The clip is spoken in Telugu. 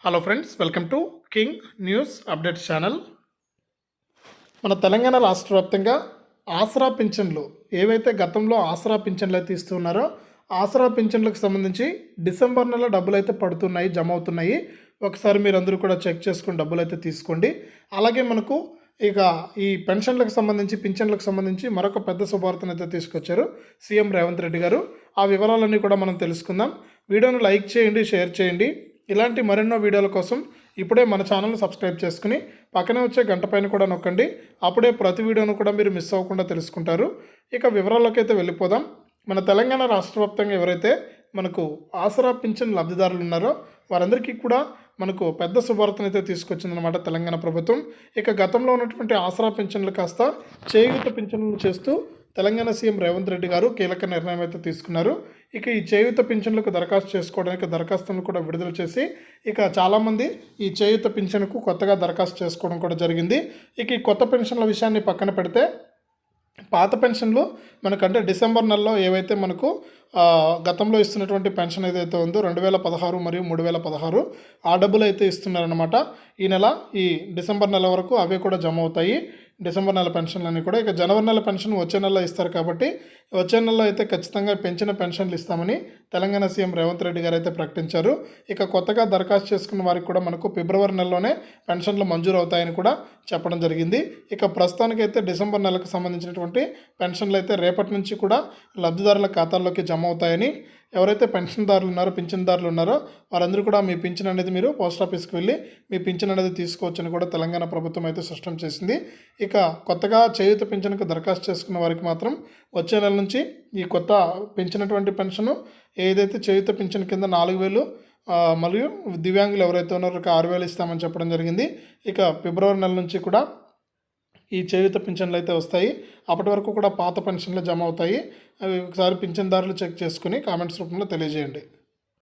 Hello friends, welcome to king news updates channel. మన తెలంగాణ రాష్ట్ర వ్యాప్తంగా ఆసరా పింఛన్లు ఏవైతే గతంలో ఆసరా పింఛన్లు అయితే ఇస్తున్నారో ఆసరా పింఛన్లకు సంబంధించి డిసెంబర్ నెల డబ్బులు అయితే పడుతున్నాయి, జమ అవుతున్నాయి. ఒకసారి మీరు అందరూ కూడా చెక్ చేసుకుని డబ్బులు అయితే తీసుకోండి. అలాగే మనకు ఇక ఈ పెన్షన్లకు సంబంధించి పింఛన్లకు సంబంధించి మరొక పెద్ద శుభవార్తను అయితే తీసుకొచ్చారు సీఎం రేవంత్ రెడ్డి గారు. ఆ వివరాలన్నీ కూడా మనం తెలుసుకుందాం. వీడియోను లైక్ చేయండి, షేర్ చేయండి. ఇలాంటి మరెన్నో వీడియోల కోసం ఇప్పుడే మన ఛానల్ని సబ్స్క్రైబ్ చేసుకుని పక్కనే వచ్చే గంట పైన కూడా నొక్కండి. అప్పుడే ప్రతి వీడియోను కూడా మీరు మిస్ అవ్వకుండా తెలుసుకుంటారు. ఇక వివరాల్లోకి అయితే వెళ్ళిపోదాం. మన తెలంగాణ రాష్ట్ర వ్యాప్తంగా ఎవరైతే మనకు ఆసరా పింఛన్ లబ్ధిదారులు ఉన్నారో వారందరికీ కూడా మనకు పెద్ద శుభార్తను అయితే తీసుకొచ్చిందనమాట తెలంగాణ ప్రభుత్వం. ఇక గతంలో ఉన్నటువంటి ఆసరా పింఛన్లు కాస్త చేయూత పింఛన్లు చేస్తూ తెలంగాణ సీఎం రేవంత్ రెడ్డి గారు కీలక నిర్ణయం అయితే తీసుకున్నారు. ఇక ఈ చేయూత పింఛన్లకు దరఖాస్తు చేసుకోవడానికి దరఖాస్తులను కూడా విడుదల చేసి ఇక చాలామంది ఈ చేయూత పింఛన్కు కొత్తగా దరఖాస్తు చేసుకోవడం కూడా జరిగింది. ఇక ఈ కొత్త పెన్షన్ల విషయాన్ని పక్కన పెడితే పాత పెన్షన్లు మనకంటే డిసెంబర్ నెలలో ఏవైతే మనకు గతంలో ఇస్తున్నటువంటి పెన్షన్ ఏదైతే ఉందో 2016 మరియు 3016 ఆ డబ్బులు అయితే ఇస్తున్నారనమాట. ఈ నెల ఈ డిసెంబర్ నెల వరకు అవే కూడా జమ అవుతాయి, డిసెంబర్ నెల పెన్షన్లన్నీ కూడా. ఇక జనవరి నెల పెన్షన్ వచ్చే నెలలో ఇస్తారు కాబట్టి వచ్చే నెలలో అయితే ఖచ్చితంగా పెంచిన పెన్షన్లు ఇస్తామని తెలంగాణ సీఎం రేవంత్ రెడ్డి గారు అయితే ప్రకటించారు. ఇక కొత్తగా దరఖాస్తు చేసుకున్న వారికి కూడా మనకు ఫిబ్రవరి నెలలోనే పెన్షన్లు మంజూరు అవుతాయని కూడా చెప్పడం జరిగింది. ఇక ప్రస్తుతానికైతే డిసెంబర్ నెలకు సంబంధించినటువంటి పెన్షన్లు అయితే రేపటి నుంచి కూడా లబ్ధిదారుల ఖాతాల్లోకి జమ అవుతాయని, ఎవరైతే పెన్షన్దారులు ఉన్నారో పింఛన్దారులు ఉన్నారో వారందరూ కూడా మీ పింఛన్ అనేది మీరు పోస్ట్ ఆఫీస్కి వెళ్ళి మీ పింఛన్ అనేది తీసుకోవచ్చని కూడా తెలంగాణ ప్రభుత్వం అయితే స్పష్టం చేసింది. ఇక కొత్తగా చేయూత పింఛన్కు దరఖాస్తు చేసుకున్న వారికి మాత్రం వచ్చే నెల నుంచి ఈ కొత్త పెంచినటువంటి పెన్షను ఏదైతే చేయూత పింఛన్ కింద 4000 మరియు దివ్యాంగులు ఎవరైతే ఉన్నారో 6000 ఇస్తామని చెప్పడం జరిగింది. ఇక ఫిబ్రవరి నెల నుంచి కూడా ఈ చేయూత పింఛన్లు అయితే వస్తాయి. అప్పటి వరకు కూడా పాత పెన్షన్లు జమ అవుతాయి. అవి ఒకసారి పింఛన్దారులు చెక్ చేసుకుని కామెంట్స్ రూపంలో తెలియజేయండి.